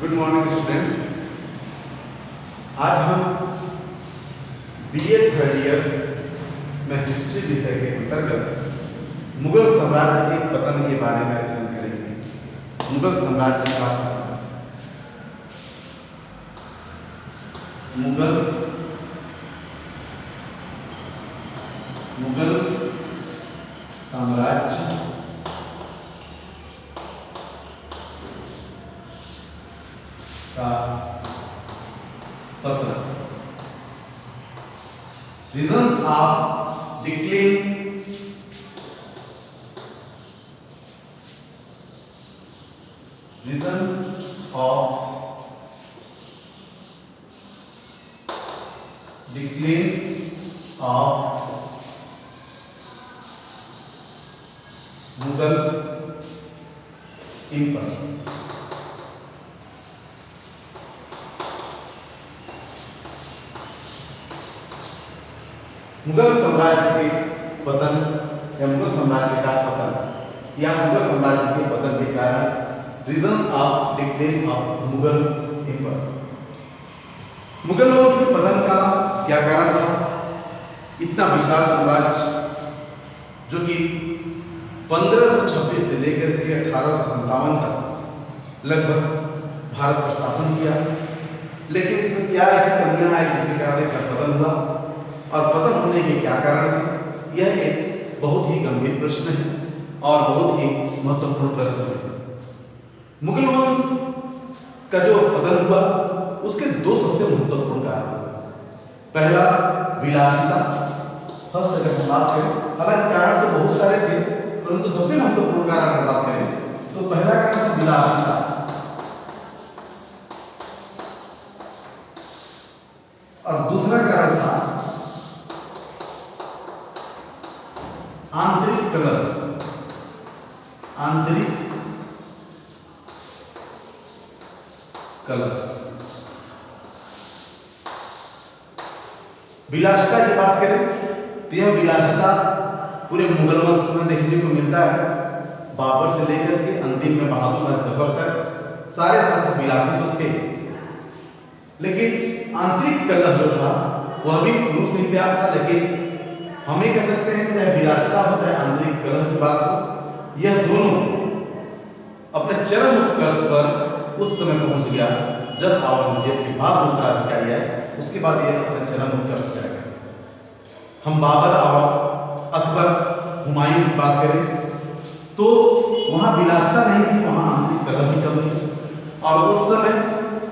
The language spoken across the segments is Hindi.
Good morning students. आज हम बीए थर्ड ईयर में हिस्ट्री विषय के अंतर्गत मुगल साम्राज्य के पतन के बारे में अध्ययन करेंगे। मुगल साम्राज्य का पतन, मुगल साम्राज्य का पतन। Reasons of decline, reason of decline of Mughal empire. Mughal साम्राज्य के पतन या मुगल साम्राज्य का पतन या मुगल साम्राज्य के पतन के कारण reason of decline of Mughal empire. Mughal वंश के पतन का क्या कारण था? इतना विशाल साम्राज्य जो कि 1526 से लेकर के 1857 तक लगभग भारत पर शासन किया, लेकिन इसमें क्या ऐसी कमियां आई जिसके कारण इसका पतन हुआ और पतन होने के क्या कारण थे? यह एक बहुत ही गंभीर प्रश्न है और बहुत ही महत्वपूर्ण प्रश्न है। मुगल वंश का जो पतन हुआ उसके दो सबसे महत्वपूर्ण कारण। पहला, विलासिता। फर्स्ट अगर हम बात करें, हालांकि कारण तो बहुत सारे थे, परंतु सबसे महत्वपूर्ण कारण अगर बात करें तो पहला कारण था विलासिता और दूसरा कारण था आंतरिक कलह। आंतरिक कलह। विलासिता की बात करें तो यह विलासिता पूरे मुगल वंश में देखने को मिलता है। बाबर से लेकर के अंतिम में बहादुर शाह जफर तक सारे शासक विलासी तो थे, लेकिन आंतरिक कलह जो था वह भी शुरू से ही तैयार था। लेकिन हम ये कह सकते हैं चाहे विलासिता हो चाहे आंतरिक कलह की बात हो, यह दोनों अपने चरम उत्कर्ष पर उस समय पहुंच गया जब औरंगजेब के बाद उत्तराधिकारी आए, उसके बाद यह अपने चरम उत्कर्ष पर जाएगा। हम बाबर और अकबर, हुमायूं की बात करें तो वहां विलासिता नहीं थी, वहां आंतरिक कलह की कमी थी और उस समय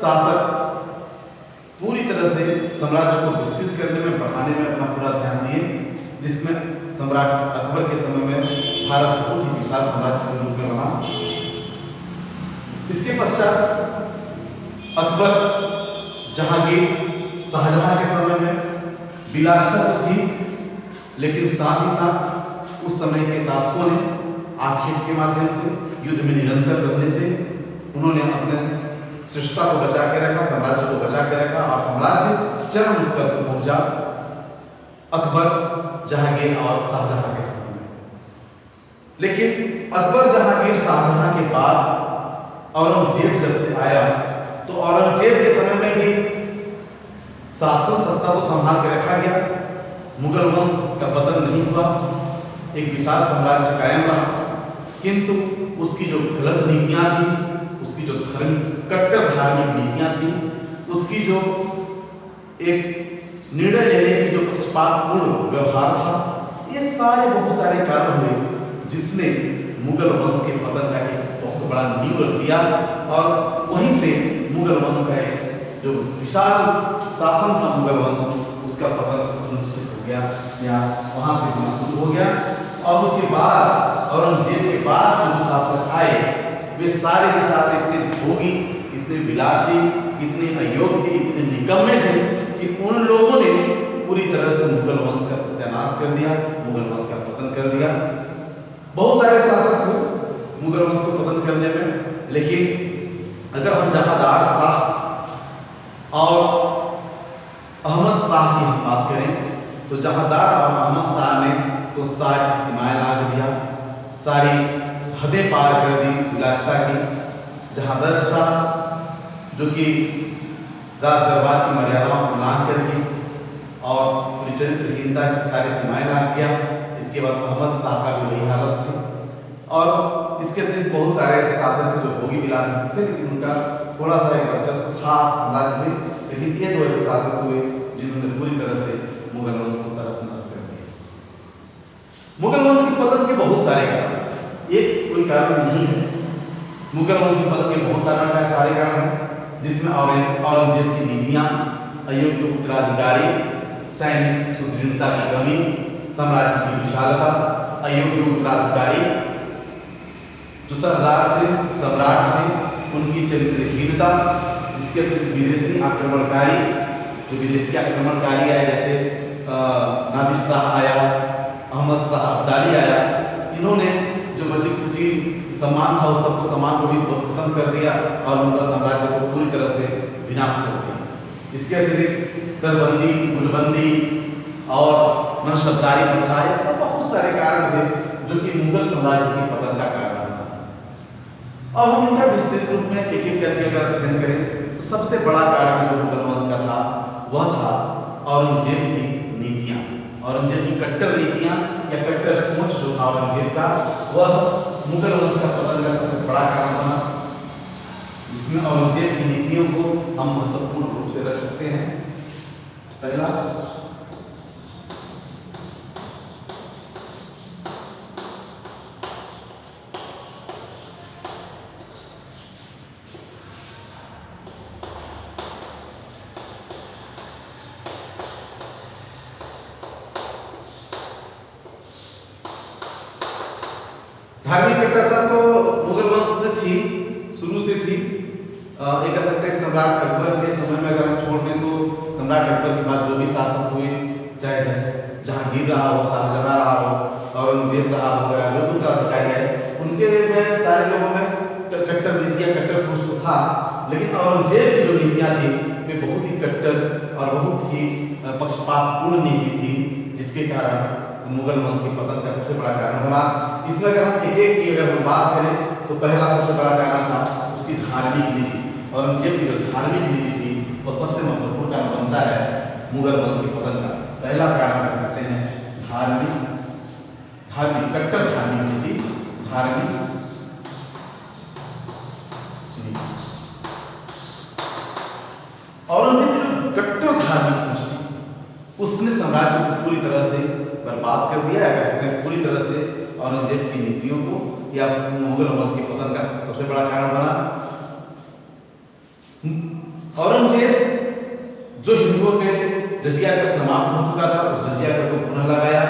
शासक पूरी तरह से साम्राज्य को विस्तृत करने में, बढ़ाने में अपना पूरा ध्यान दिए, जिसमें सम्राट अकबर के समय में भारत बहुत ही विशाल साम्राज्य के रूप में बना। इसके पश्चात अकबर, जहांगीर, शाहजहां के समय में विलासिता तो थी, लेकिन साथ ही साथ उस समय के शासकों ने आखेट के माध्यम से, युद्ध में निरंतर रहने से उन्होंने अपने श्रेष्ठता को बचा के रखा, साम्राज्य को बचा के रखा और साम्राज्य चरम उत्कर्ष पर पहुंचा अकबर, जहांगीर और शाहजहां के समय में। लेकिन अकबर, जहांगीर, शाहजहां के बाद औरंगजेब जब से आया तो औरंगजेब के समय में भी शासन सत्ता को संभाल के रखा गया, मुगल वंश का पतन नहीं हुआ, एक विशाल साम्राज्य कायम रहा। किंतु उसकी जो गलत नीतियां थी, उसकी जो कट्टर धार्मिक नीतियां थी, उसकी जो एक निर्णय लेने की जो पक्षपातपूर्ण व्यवहार था, ये सारे बहुत सारे कारण हुए जिसने मुगल वंश के पतन का एक बहुत बड़ा नींव रख दिया और वहीं से मुगल वंश का जो विशाल शासन था मुगल वंश, उसका पतन निश्चित हो गया या वहां से होना शुरू हो गया। और उसके बाद औरंगजेब के बाद जो शासक आए वे सारे के सारे इतने भोगी, इतने विलासी, इतने अयोग्य, इतने निकम्मे थे कि उन लोगों ने पूरी तरह से मुगल वंश का सत्यानाश कर दिया, मुगल वंश का पतन कर दिया। बहुत सारे शासक हुए मुगल वंश को पतन करने में, लेकिन अगर हम जहांदार शाह और अहमद शाह की हम बात करें तो जहांदार और अहमद शाह ने तो सारी सीमाएं लांघ दिया, सारी हदें पार कर दी विलासिता की। जहांदार शाह जो कि राज दरबार की मर्यादाओं को उल्लंघन करके और पूरी चरित्रहीनता की सारी सीमाएं लांघ किया। इसके बाद मोहम्मद शाह का भी वही हालत थी और इसके अतिरिक्त बहुत सारे ऐसे शासक थे जो भोगी विलास थे, लेकिन उनका थोड़ा सा एक वर्चस्व था साम्राज्य में। लेकिन ये जो ऐसे शासक हुए जिन्होंने पूरी तरह से मुगल वंश को तहस-नहस कर दिया। मुगल वंश के पतन के बहुत सारे कारण, एक कोई कारण नहीं है। मुगल वंश के पतन के बहुत सारे कारण हैं, जिसमें औरंगजेब की नीतियां, अयोग्य उत्तराधिकारी, सैनिक सुदृढ़ता की कमी, साम्राज्य की विशालता, अयोग्य उत्तराधिकारी, जो सरदार थे, सम्राट थे, उनकी चरित्रहीनता, इसके अतिरिक्त विदेशी आक्रमणकारी, जो विदेशी आक्रमणकारी आए जैसे नादिर शाह आया, अहमद शाह अब्दाली आया, इन्होंने जो बची खुची सम्मान था उस सबको सम्मान को भी खत्म कर दिया और उनका साम्राज्य को पूरी तरह से विनाश कर दिया। इसके अतिरिक्त करबंदी, गुलबंदी और मनशबदारी प्रथा, ये सब बहुत सारे कारण थे जो कि मुगल साम्राज्य के पतन का कारण था। अब हम इनका विस्तृत रूप में एक एक करके अगर अध्ययन करें तो सबसे बड़ा कारण जो मुगल वंश का था वह था औरंगजेब की नीतियां। औरंगजेब की कट्टर नीतियां या कट्टर सोच जो था औरंगजेब का, वह मुगल वंश का पतन का सबसे बड़ा कारण बना, जिसमें औरंगजेब की नीतियों को हम महत्वपूर्ण रूप से रख सकते हैं। पहला, धार्मिक कट्टरता तो मुगल वंश में थी, शुरू से थी। ये कह सकते हैं सम्राट अकबर के समय में अगर हम छोड़ दें तो सम्राट अकबर के बाद जो भी शासक हुए, चाहे जहांगीर रहा हो, शाहजहां रहा हो, औरंगजेब रहा हो, या जो भी उत्तराधिकारी है, उनके में सारे लोगों में कट्टर नीतियां, कट्टर सोच तो था, लेकिन औरंगजेब की जो नीतियां थी वे बहुत ही कट्टर और बहुत ही पक्षपातपूर्ण नीति थी, जिसके कारण मुगल वंश के पतन का सबसे बड़ा कारण बना। इसमें अगर हम एक एक की अगर हम बात करें तो पहला सबसे बड़ा कारण था उसकी धार्मिक नीति। औरंगजेब की जो धार्मिक नीति थी वो सबसे महत्वपूर्ण कारण बनता है मुगल वंश के पतन का। पहला कारण कह सकते हैं धार्मिक कट्टर धार्मिक नीति, धार्मिक नीति। औरंगजेब की जो कट्टर धार्मिक सोच थी उसने साम्राज्य को पूरी तरह से बर्बाद कर दिया है। कह सकते हैं पूरी तरह से औरंगजेब की नीतियों को या मुगल वंश के पतन का सबसे बड़ा कारण बना। औरंगजेब जो हिंदुओं पे जजिया कर समाप्त हो चुका था, उस जजिया कर को पुनः लगाया,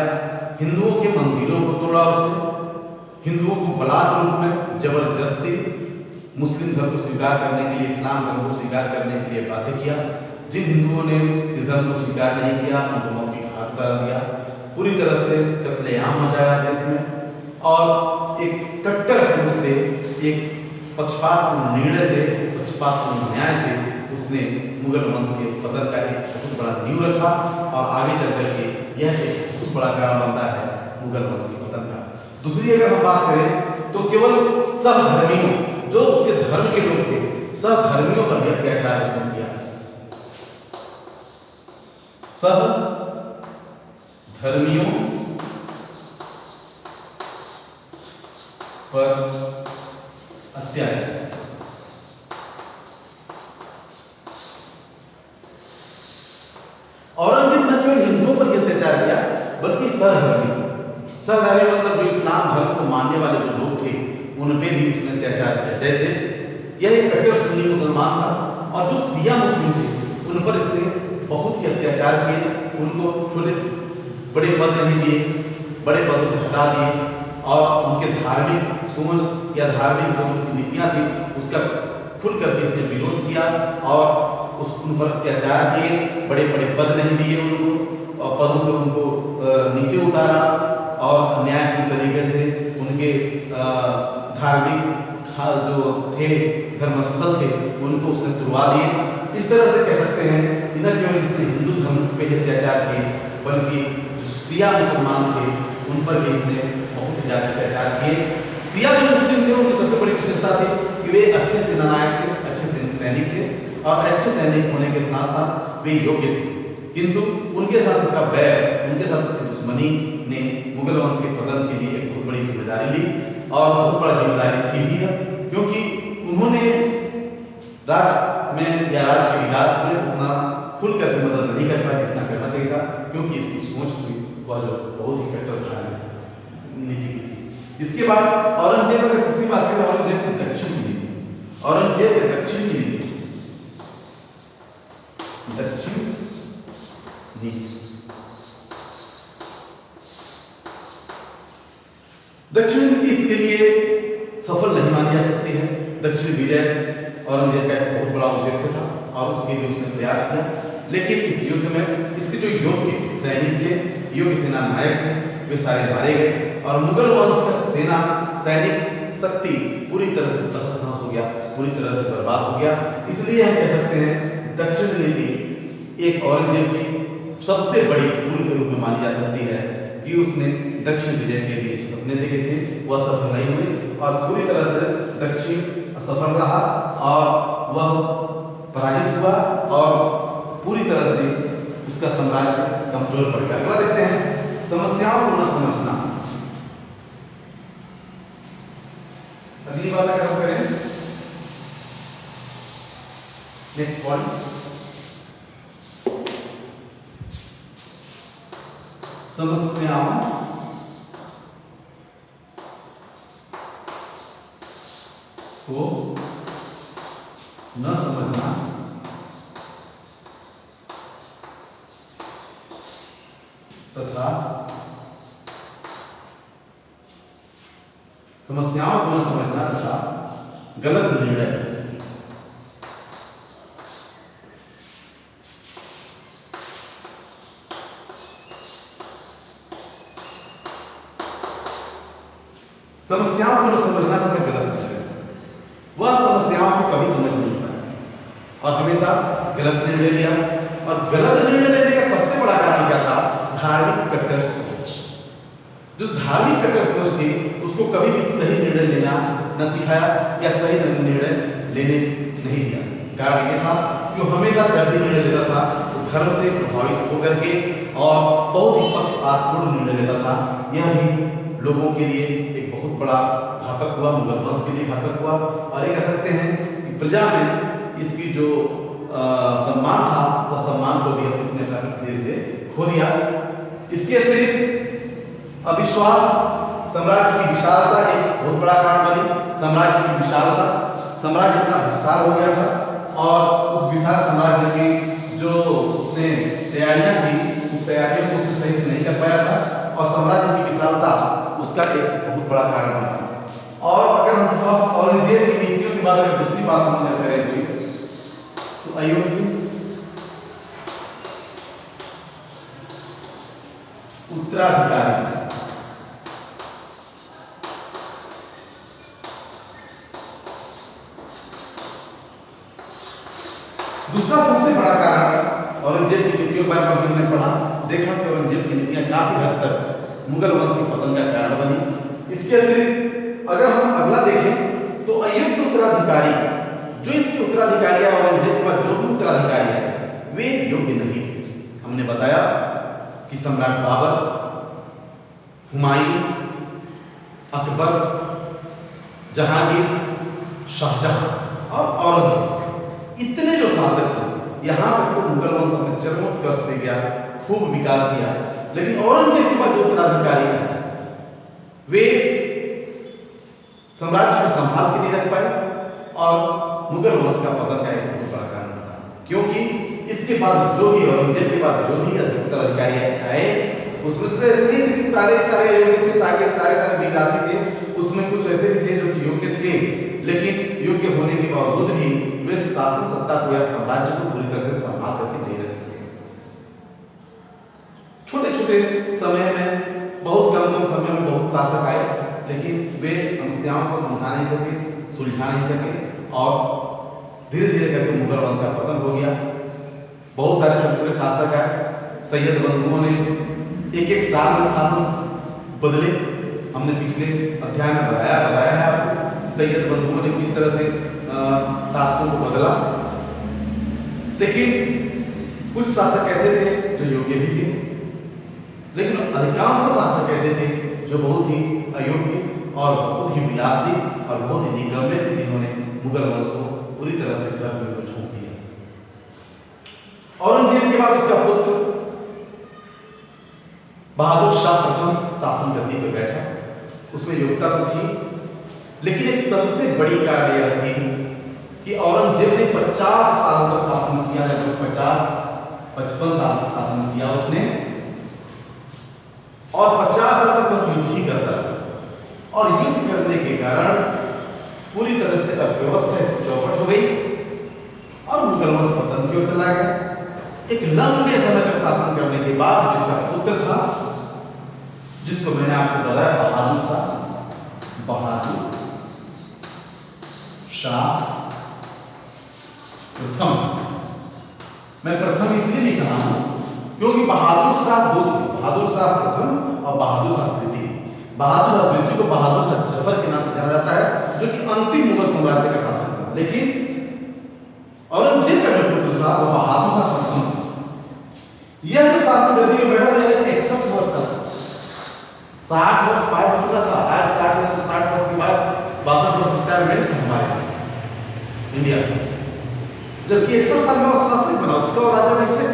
हिंदुओं के मंदिरों को तोड़ा उसने, हिंदुओं को बलात् रूप में जबरदस्ती मुस्लिम धर्म को स्वीकार करने के लिए, इस्लाम धर्म को स्वीकार करने के लिए बाध्य किया। जिन हिंदुओं ने इस धर्म को स्वीकार नहीं किया उनको मौत की घाट उतार दिया, पूरी तरह से कत्लेआम मचाया देश में और एक कट्टर सोच से, एक पक्षपातपूर्ण निर्णय से, पक्षपातपूर्ण न्याय से उसने मुगल वंश के पतन का एक बहुत बड़ा नींव रखा और आगे चल करके यह एक बहुत बड़ा कारण बनता है मुगल वंश के पतन का। दूसरी अगर हम बात करें तो केवल सहधर्मियों, जो उसके धर्म के लोग थे, सहधर्मियों पर भी अत्याचार उसने किया। सहधर्मियों पर अत्याचार। औरंगजेब न केवल हिंदुओं पर अत्याचार किया बल्कि सहधर्मी मतलब जो इस्लाम धर्म को मानने वाले जो लोग थे उन पे भी उसने अत्याचार किया। जैसे यह एक कट्टर सुन्नी मुसलमान था और जो शिया मुस्लिम थे उन पर इसने बहुत ही अत्याचार किए, उनको छोटे बड़े पद नहीं दिए, बड़े पदों से हटा दिए और उनके धार्मिक सोच या धार्मिक जो उनकी नीतियाँ थी उसका खुल करके इसने विरोध किया और उन पर अत्याचार किए, बड़े बड़े पद नहीं दिए उनको और पदों से उनको नीचे उतारा और अन्यायपूर्ण तरीके से उनके धार्मिक जो थे धर्मस्थल थे उनको उसने तुड़वा दिए। इस तरह से कह सकते हैं कि न केवल इसने हिंदू धर्म पे अत्याचार किए बल्कि जो शिया मुसलमान थे उन पर भी इसने बहुत ही ज़्यादा अत्याचार किए। शिया जो मुस्लिम थे उनकी सबसे बड़ी विशेषता थी कि वे अच्छे सेनानायक थे, अच्छे सैनिक थे और अच्छे सैनिक होने के साथ साथ वे योग्य थे, किंतु उनके साथ इसका बैर, उनके साथ उसकी दुश्मनी ने मुगल वंश के पतन के लिए एक बहुत बड़ी जिम्मेदारी ली और बहुत बड़ा जिम्मेदारी थी भी है, क्योंकि उन्होंने राज में या राज के विकास में उतना खुल करके मदद नहीं कर पाया जितना करना चाहिए था, क्योंकि इसकी सोच थी वह जो बहुत ही कट्टरधारी नीति की थी। इसके बाद औरंगजेब अगर किसी बात करें, औरंगजेब की दक्षिण की नीति, औरंगजेब के दक्षिण की नीति, दक्षिण नीति, दक्षिण नीति इसके लिए सफल नहीं मानी जा सकती है। दक्षिण विजय औरंगजेब का एक बहुत बड़ा उद्देश्य था और उसके लिए उसने प्रयास किया, लेकिन इस युद्ध में इसके जो योग्य सैनिक थे, योग्य सेना नायक थे, वे सारे मारे गए और मुगल वंश का सेना सैनिक शक्ति पूरी तरह से तहस नहस हो गया, पूरी तरह से बर्बाद हो गया। इसलिए हम कह सकते हैं दक्षिण नीति एक औरंगजेब की सबसे बड़ी भूल के रूप में मानी जा सकती है कि उसने दक्षिण विजय के लिए जो सपने देखे थे वह सफल नहीं हुए और पूरी तरह से दक्षिण असफल रहा और वह पराजित हुआ और पूरी तरह से उसका साम्राज्य कमजोर पड़ गया। अगला देखते हैं समस्याओं को न समझना। अगली बात अगर हम करें, नेक्स्ट पॉइंट, समस्याओं को न समझना तथा समस्याओं को न समझना तथा गलत निर्णय समस्याओं को न समझना तथा गलत निर्णय, वह समस्याओं को कभी समझ नहीं पाया और हमेशा गलत निर्णय लिया और गलत निर्णय लेने का सबसे बड़ा कारण क्या था? धार्मिक कट्टर सोच। जो धार्मिक कट्टर सोच थी उसको कभी भी सही निर्णय लेना न सिखाया या सही निर्णय लेने नहीं दिया। कारण यह था कि वो हमेशा गलत निर्णय लेता था, वो धर्म से प्रभावित होकर के और बहुत ही पक्षपातपूर्ण निर्णय लेता था। यह भी लोगों के लिए एक बहुत बड़ा घातक हुआ, मुगल वंश के लिए घातक हुआ और ये कह सकते हैं कि प्रजा में इसकी जो सम्मान था वह सम्मान को भी इसने धीरे धीरे खो दिया। इसके अतिरिक्त अविश्वास, साम्राज्य की विशालता एक बहुत बड़ा कारण बनी। साम्राज्य की विशालता, साम्राज्य इतना विशाल हो गया था और उस विशाल साम्राज्य की जो उसने तैयारियां की, उस तैयारियों को उसने सही से नहीं कर पाया था और साम्राज्य की विशालता उसका एक बहुत बड़ा कारण बना। और अगर हम औरंगजेब की नीतियों के बाद अगर दूसरी बात हम करेंगे तो अयोग्य, उत्तराधिकारी, दूसरा सबसे बड़ा कारण औरंगजेब की नीतियों पर हमने पढ़ा, देखा कि औरंगजेब की नीतियां काफी हद तक मुगल वंश के पतन का कारण बनी। इसके अतिरिक्त अगर हम अगला देखें तो अयोग्य उत्तराधिकारी, जो इसके उत्तराधिकारी है औरंगजेब के बाद जो भी उत्तराधिकारी है वे योग्य नहीं थे। हमने बताया कि सम्राट बाबर, हुमायूं, अकबर, जहांगीर, शाहजहां और औरंगजेब, इतने जो शासक थे, यहां तक तो मुगल वंश अपने चरमोत्कर्ष पे गया, खूब विकास किया। लेकिन औरंगजेब के बाद जो उत्तराधिकारी है वे साम्राज्य को संभाल के नहीं रख पाए और मुगल वंश का पतन का एक बहुत बड़ा कारण बना, क्योंकि इसके बाद जो भी औरंगजेब के बाद जो भी उत्तराधिकारी आए उसमें से सारे योग्य थे, सारे विकासी थे, उसमें कुछ ऐसे भी थे जो कि योग्य थे, लेकिन योग्य होने के बावजूद भी वे शासन सत्ता को या साम्राज्य को पूरी तरह से संभाल करके नहीं रख सके। छोटे छोटे समय में, बहुत कम समय में बहुत शासक आए, लेकिन वे समस्याओं को समझा नहीं सके, सुलझा नहीं सके और धीरे धीरे करके मुगल वंश का पतन हो गया। बहुत सारे छोटे छोटे शासक आए, सैयद बंधुओं ने एक एक साल में शासन बदले। हमने पिछले अध्याय में बताया है आपको सैयद बंधुओं ने किस तरह से शासकों को बदला, लेकिन कुछ शासक ऐसे थे जो योग्य भी थे, लेकिन अधिकांश शासक ऐसे थे जो बहुत ही अयोग्य और बहुत ही विलासी और बहुत ही निगम्य थे, जिन्होंने मुगल वंश को पूरी तरह से गर्भ में छोड़ दिया। औरंगजेब के बाद उसका पुत्र बहादुर शाह प्रथम शासन गद्दी पर बैठा। उसमें योग्यता तो थी, लेकिन एक सबसे बड़ी कार्य यह थी कि औरंगजेब ने 50 साल तक शासन किया, लगभग 55 साल तक शासन किया उसने, और 50 साल तक वह युद्ध ही करता रहा। और युद्ध करने के कारण पूरी तरह से अर्थव्यवस्था इसकी चौपट हो गई और मुगल वंश पतन की ओर चला गया। एक लंबे समय तक शासन करने के बाद जिसका पुत्र था, जिसको मैंने आपको बताया बहादुर शाह प्रथम। मैं प्रथम इसलिए नहीं कहा हूं क्योंकि बहादुर शाह दो थे, बहादुर शाह प्रथम और बहादुर शाह द्वितीय। बहादुर शाह द्वितीय को बहादुर शाह जफर के नाम से जाना जाता है, जो कि अंतिम मुगल साम्राज्य का शासक था। लेकिन औरंगजेब का जो पुत्र था वो बहादुर शाह प्रथम। यह जो शासन गद्दी में बैठा था 61 वर्ष का था, 60 वर्ष पार हो चुका था। आज 60 वर्ष के बाद 62 वर्ष रिटायरमेंट है हमारे इंडिया में, जबकि 61 साल में वो शासक बना, उसका राजा अभिषेक।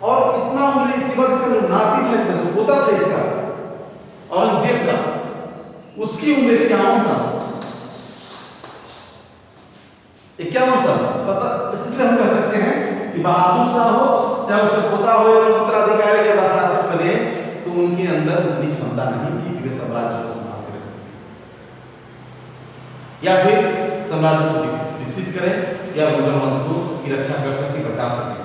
और इतना उम्र इसके बाद इसका जो नाती था, जिसका पोता था इसका औरंगजेब का, उसकी उम्र 51 साल, 51 साल। पता, इसलिए हम कह सकते हैं कि बहादुर शाह हो चाहे उसका पोता हो या उत्तराधिकारी या शासक बने, तो उनके अंदर उतनी क्षमता नहीं थी कि वे साम्राज्य को संभाल कर रख सकें या फिर साम्राज्य को विकसित करें या मुगल वंश को की रक्षा कर सके, बचा सके।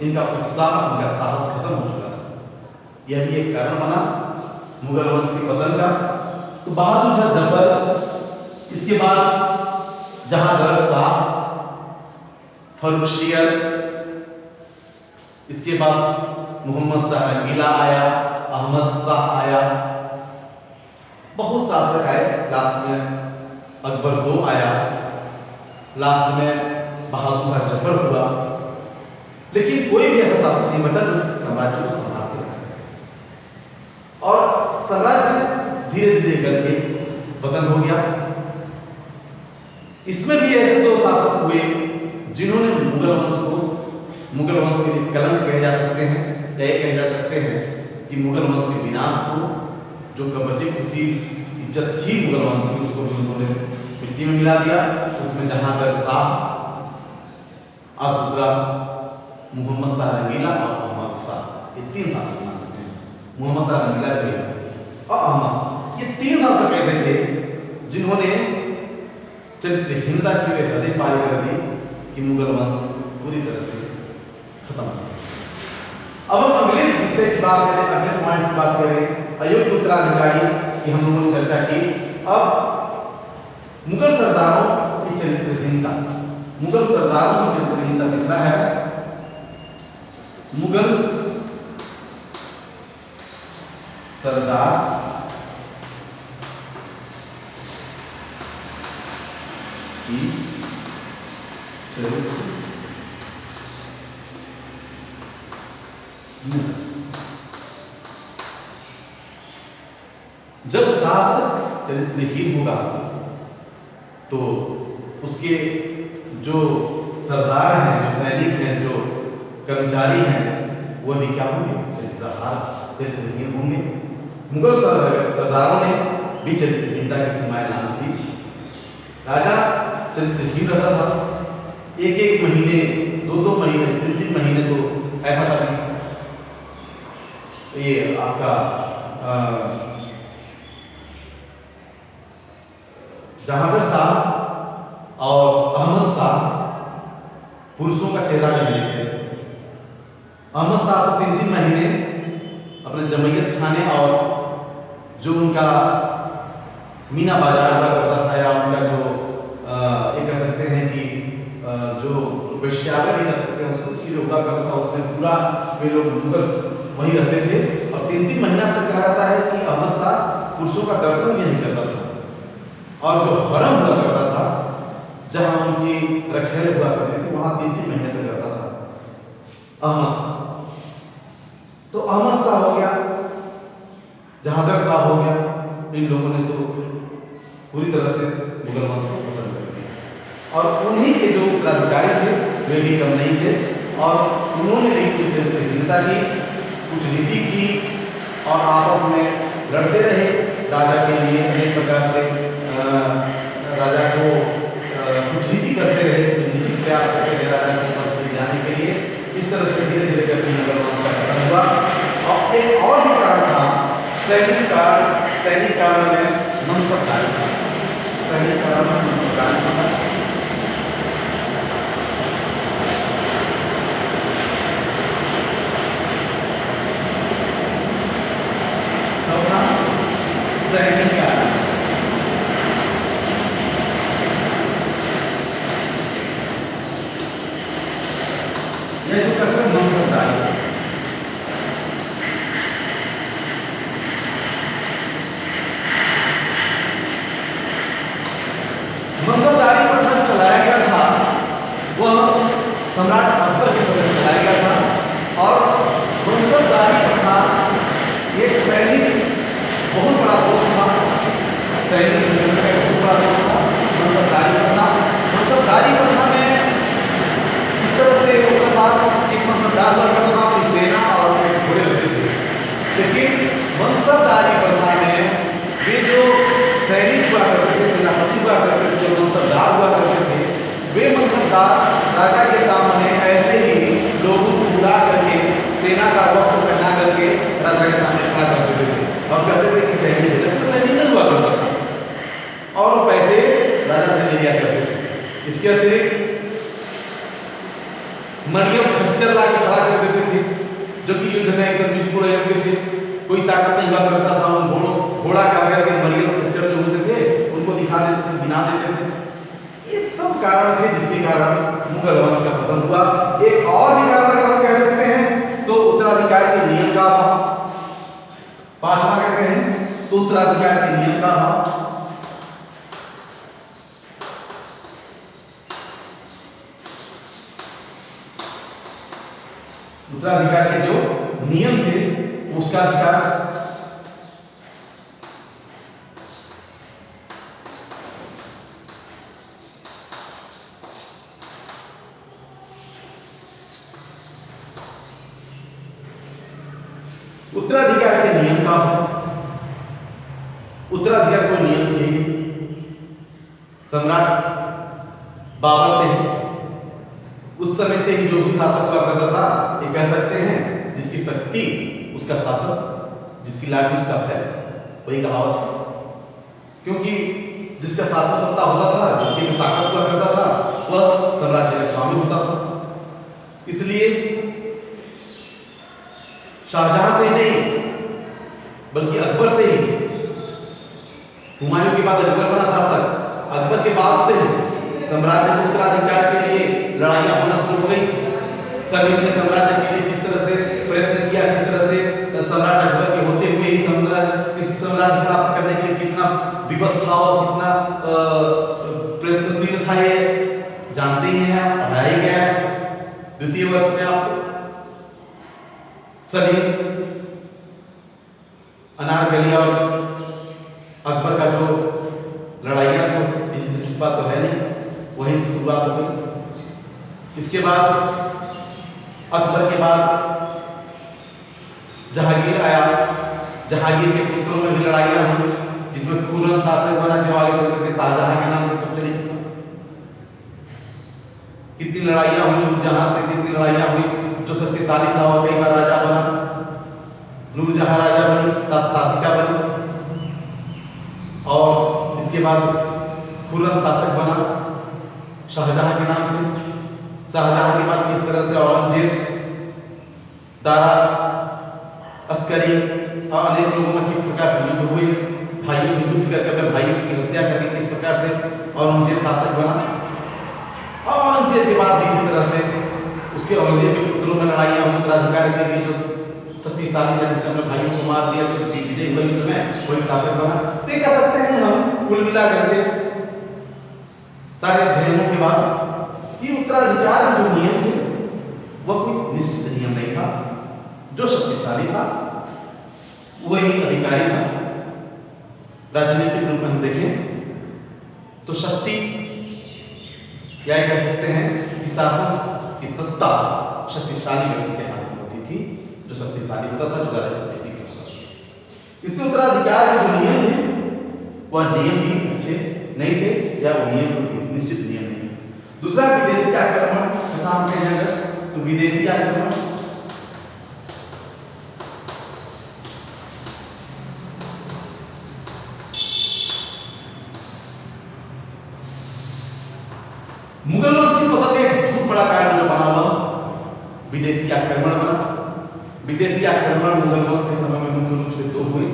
इनका उत्साह, इनका साहस खत्म हो चुका था। यह भी एक कारण बना मुगल वंश के पतन का। तो बहादुर शाह जफर, इसके बाद जहांगीर शाह, फर्रुखशियर, इसके बाद मोहम्मद शाह रंगीला आया, अहमद शाह आया, बहुत शासक आए। लास्ट में अकबर II आया, लास्ट में बहादुर शाह जफर हुआ, लेकिन कोई भी ऐसा शासक नहीं बचा जो साम्राज्य को संभाल के रख सके। और साम्राज्य धीरे धीरे करके पतन हो गया। इसमें भी ऐसे दो शासक हुए जिन्होंने मुगल वंश के लिए कलंक कहे जा सकते हैं, या ये कहे जा सकते हैं कि मुगल वंश के विनाश को, जो बची कुची इज्जत थी मुगल वंश की, उसको भी उन्होंने मिट्टी में मिला दिया। उसमें जहांगीर शाह और दूसरा मोहम्मद शाह रंगीला और अहमद शाह, ये 3 शासक मानते हैं। मोहम्मद शाह रंगीला और अहमद, ये 3 शासक ऐसे थे जिन्होंने चरित्रहीनता की वे हदें पारी कर दी कि मुगल वंश पूरी तरह से खत्म हो गया। अब हम अगले विषय की बात करें, अगले पॉइंट की बात करें, अयोग्य उत्तराधिकारी की हम लोगों ने चर्चा की। अब मुगल सरदारों की चरित्रहीनता, मुगल सरदारों की चरित्रहीनता कितना है। मुगल सरदार की चरित्र जब शासक चरित्रहीन होगा तो उसके जो सरदार हैं, जो सैनिक हैं, जो कर्मचारी हैं, वह भी क्या होंगे, चरित्रहीन होंगे। मुगल सरदारों ने भी चरित्रहीनता की सीमाएं लांघ दी। राजा चरित्रहीन रहता था, एक महीने, 2 महीने, 3 महीने तो ऐसा था कि ये आपका जहांगीर शाह और अहमद शाह पुरुषों का चेहरा भी नहीं देखते। अहमद शाह तो 3 महीने अपने जमैयत खाने और जो उनका मीना बाजार हुआ करता था, या उनका जो ये कह सकते हैं कि जो वैश्यालय भी कह सकते हैं उसको, उसकी जो हुआ करता था, उसमें पूरा वे लोग मुगल वहीं रहते थे। और 3 महीना तक कहा जाता है कि अहमद शाह पुरुषों का दर्शन भी नहीं करता था। और जो हरम हुआ करता था जहां उनकी रखेल हुआ करती थी, वहां 3-3 महीने तक रहता था अहमद। तो अहमद शाह हो गया, जहांगीर शाह हो गया, इन लोगों ने तो पूरी तरह से मुगल वंश को खत्म कर दिया। और उन्हीं के जो उत्तराधिकारी थे वे भी कम नहीं थे, और उन्होंने भी कुछ हिंसा की, कूटनीति की, और आपस में लड़ते रहे राजा के लिए। अनेक प्रकार से राजा को कूटनीति करते रहे, कूटनीति प्रयास करते रहे राजा के पद से गिराने के लिए। इस तरह से धीरे धीरे करके मुगल वंश का पतन हुआ। और एक और भी कारण था सैनिक काल में मनसबदारी था। सैनिक काल में मनसबदारी था। चौथा सैनिक काल, यह जो कसरत मनसबदारी प्रथा जो चलाया गया था वह सम्राट अकबर के समय चलाया गया था। और मनसबदारी प्रथा एक सैनिक बहुत बड़ा दोष था, सैनिक जीवन का बहुत बड़ा दोष था मनसबदारी प्रथा। मनसबदारी प्रथा में इस तरह से होता था कि मनसबदार हुआ करता था, अपनी सेना और अपने घोड़े होते थे। लेकिन मनसबदारी प्रथा में वे जो सैनिक हुआ करते थे, सेनापति हुआ करते थे, जो मनसबदार हुआ करते थे, वे मनसबदार राजा के सामने ऐसे ही लोगों को बुला करके सेना का वस्त्र पहना करके राजा के सामने खड़ा कर देते थे और कहते थे कि सैनिक है, जबकि सैनिक नहीं हुआ करता था, और पैसे राजा से ले लिया करते थे। इसके अतिरिक्त मरियम खच्चर ला के खड़ा कर देते थे, जो कि युद्ध में एकदम बिल्कुल अयोग्य थे, कोई ताकत नहीं हुआ करता था। उन घोड़ा का करके मरियम खच्चर जो होते थे उनको दिखा देते थे, गिना देते थे। ये सब कारण थे जिसके कारण मुगल वंश का पतन हुआ। एक और भी कारण अगर हम कह सकते हैं तो उत्तराधिकार के नियम का अभाव। पांचवा कहते हैं तो उत्तराधिकार के नियम का अभाव। उत्तराधिकार के जो नियम थे उसका अधिकार उत्तराधिकार के नियम का उत्तराधिकार कोई नियम थे सम्राट बाबर से ही, उस समय से ही जो भी शासक हुआ करता था, ये कह सकते हैं जिसकी शक्ति उसका शासक, जिसकी लाठी उसका फैसला, वही कहावत है। क्योंकि जिसका शासन सत्ता होता था, जिसकी भी ताकत हुआ करता था, वह साम्राज्य का स्वामी होता था। इसलिए शाहजहां से ही नहीं बल्कि अकबर से ही, हुमायूं के बाद अकबर बना शासक, अकबर के बाद से साम्राज्य के उत्तराधिकार के लिए लड़ाइयां होना शुरू हो गई। सलीम ने साम्राज्य के लिए किस तरह से प्रयत्न किया, किस तरह से सम्राट अकबर के होते हुए ही साम्राज्य प्राप्त करने के लिए कितना विवश था और कितना प्रयत्नशील था, ये जानते ही हैं, पढ़ाया ही गया है द्वितीय वर्ष में आपको। सलीम अनारकली और अकबर का जो लड़ाइयाँ थी किसी से छुपा तो है नहीं, वहीं से शुरुआत हो गई। इसके बाद अकबर के बाद जहांगीर आया। जहांगीर के पुत्रों में भी लड़ाइयाँ हुई, जिसमें खुर्रम शासक बना जो आगे चलकर के शाहजहां के नाम से प्रचलित हुआ। कितनी लड़ाइयाँ हुई नूरजहां से, कितनी लड़ाइयाँ हुई, जो शक्तिशाली था और कई बार राजा बना, नूरजहां राजा बनी, शासिका बनी, और इसके बाद खुर्रम शासक बना शाहजहां के नाम से। शाहजहां के बाद किस तरह से औरंगजेब, दारा, अस्करी और अनेक लोगों में किस प्रकार से युद्ध हुए, भाइयों से युद्ध करके अपने भाइयों की हत्या करके किस प्रकार से औरंगजेब शासक बना। और औरंगजेब के बाद इसी तरह से उसके औरंगजेब के पुत्रों में लड़ाइयाँ हुई उत्तराधिकार के लिए, जो शक्तिशाली था जिसने अपने भाइयों को मार दिया, तो विजय हुआ युद्ध में, वही शासक बना। तो ये कह सकते हैं हम कुल मिला करके सारे अध्ययनों के बाद ये उत्तराधिकार के जो नियम थे वह कोई निश्चित नियम नहीं था। जो शक्तिशाली था वही अधिकारी था। राजनीतिक रूप में हम देखें तो शक्ति या कह सकते हैं कि शासन की सत्ता शक्तिशाली व्यक्ति के हाथ में होती थी। जो शक्तिशाली होता था, जो ज्यादा व्यक्ति होता था। इसके उत्तराधिकार के जो नियम थे वह नियम भी अच्छे नहीं थे या वो नियम निश्चित नियम नहीं। दूसरा विदेशी आक्रमण तथा हम कहें अगर तो विदेशी आक्रमण मुगल वंश की पतन का एक बहुत बड़ा कारण जो बना हुआ विदेशी आक्रमण बना। विदेशी आक्रमण मुगल वंश के समय में मुख्य रूप से दो हुए,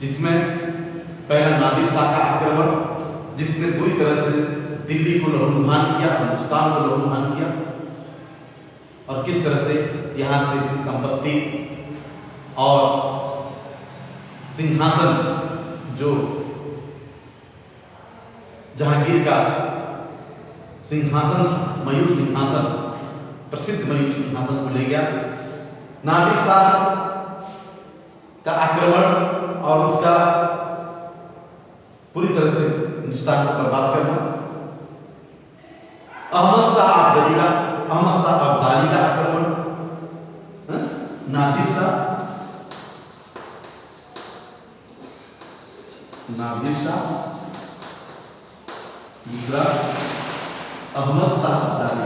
जिसमें पहला नादिर शाह का आक्रमण, जिसने पूरी तरह से दिल्ली को लहूलुहान किया, हिंदुस्तान को लहूलुहान किया, और किस तरह से यहाँ से संपत्ति और सिंहासन जो जहांगीर का सिंहासन, मयूर सिंहासन, प्रसिद्ध मयूर सिंहासन को ले गया। नादिर शाह का आक्रमण और उसका पूरी तरह से हिंदुस्तान को बर्बाद करना। अहमद शाह अब्दाली का आक्रमण, नादिर शाह, दूसरा अहमद शाह अब्दाली।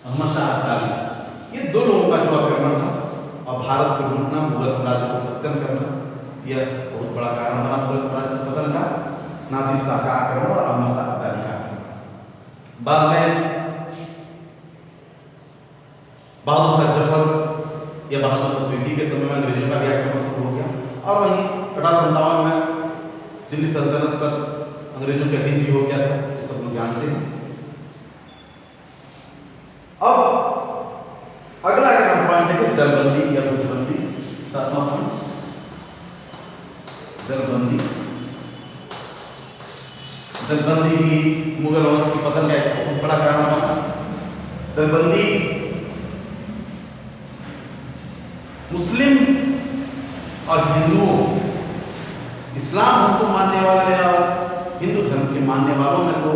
अहमद शाह अब्दाली, ये दो लोगों का जो आक्रमण था और भारत को लूटना, मुगल साम्राज्य को पतन करना, यह बहुत बड़ा कारण बना मुगल साम्राज्य पतन का। नादिर शाह का आक्रमण और अहमद शाह अब्दाली का आक्रमण। बाद में बहादुर शाह जफर या बहादुर द्वितीय के समय में अंग्रेजों का भी आक्रमण शुरू हो गया और वहीं 1857 में दिल्ली सल्तनत पर अंग्रेजों के अधीन भी हो गया था, ये सब लोग जानते हैं। अब अगला एक पॉइंट है कि दलबंदी या गुटबंदी। सातवां पॉइंट दलबंदी। दलबंदी भी मुगल वंश की पतन का एक बहुत बड़ा कारण बना। दलबंदी मुस्लिम और हिंदुओं, इस्लाम धर्म को मानने वाले और हिंदू धर्म के मानने वालों में तो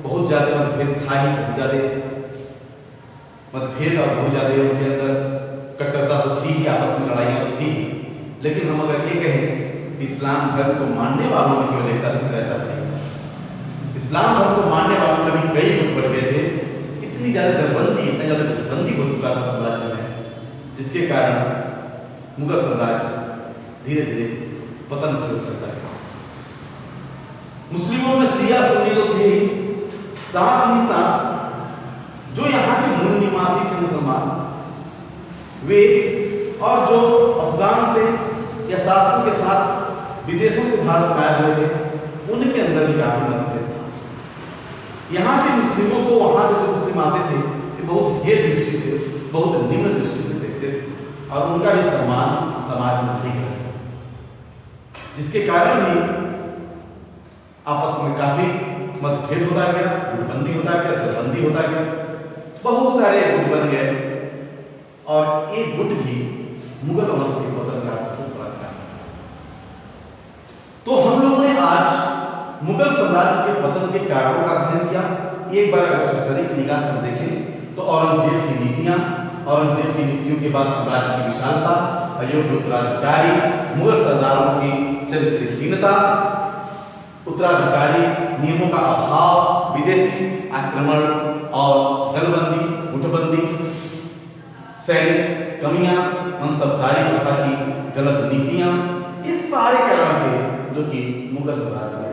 बहुत ज्यादा मतभेद था ही, बहुत ज्यादा मतभेद और बहुत ज्यादा उनके अंदर कट्टरता तो थी ही, आपस में लड़ाइयाँ तो थी। लेकिन हम अगर ये कहें कि इस्लाम धर्म को मानने वालों में केवल एकता थी तो ऐसा नहीं। इस्लाम धर्म को मानने वालों में भी कई गुट बढ़ गए थे। इतनी ज्यादा दलबंदी, इतना ज्यादा गुटबंदी हो चुका था साम्राज्य में, जिसके कारण मुगल साम्राज्य धीरे धीरे पतन की ओर चलता है। मुस्लिमों में शिया सुन्नी तो थे ही, साथ ही साथ जो यहाँ के मूल निवासी थे मुसलमान वे, और जो अफगान से या शासकों के साथ विदेशों से भारत आए हुए थे, उनके अंदर भी काफी मतभेद था। यहाँ के मुस्लिमों को वहाँ के जो मुस्लिम आते थे ये बहुत हेय दृष्टि से, बहुत निम्न दृष्टि से देखते थे और उनका भी सम्मान समाज में नहीं करते, जिसके कारण ही आपस में काफी मतभेद होता गया, गुटबंदी होता गया, दलबंदी होता गया, बहुत सारे गुट बन गए और एक गुट भी मुगल वंश के पतन का बहुत बड़ा कारण। तो हम लोगों ने आज मुगल साम्राज्य के पतन के कारणों का अध्ययन किया। एक बार अगर सरसरी की निगाह से देखें तो औरंगजेब की नीतियां, औरंगजेब की नीतियों के बाद साम्राज्य की विशालता, अयोग्य उत्तराधिकारी, मुगल सरदारों की चरित्रहीनता, उत्तराधिकारी नियमों का अभाव, विदेशी आक्रमण और दलबंदी, गुटबंदी, सैनिक कमियां, मनसबदारी प्रथा की गलत नीतियां, ये सारे कारण थे जो कि मुगल साम्राज्य में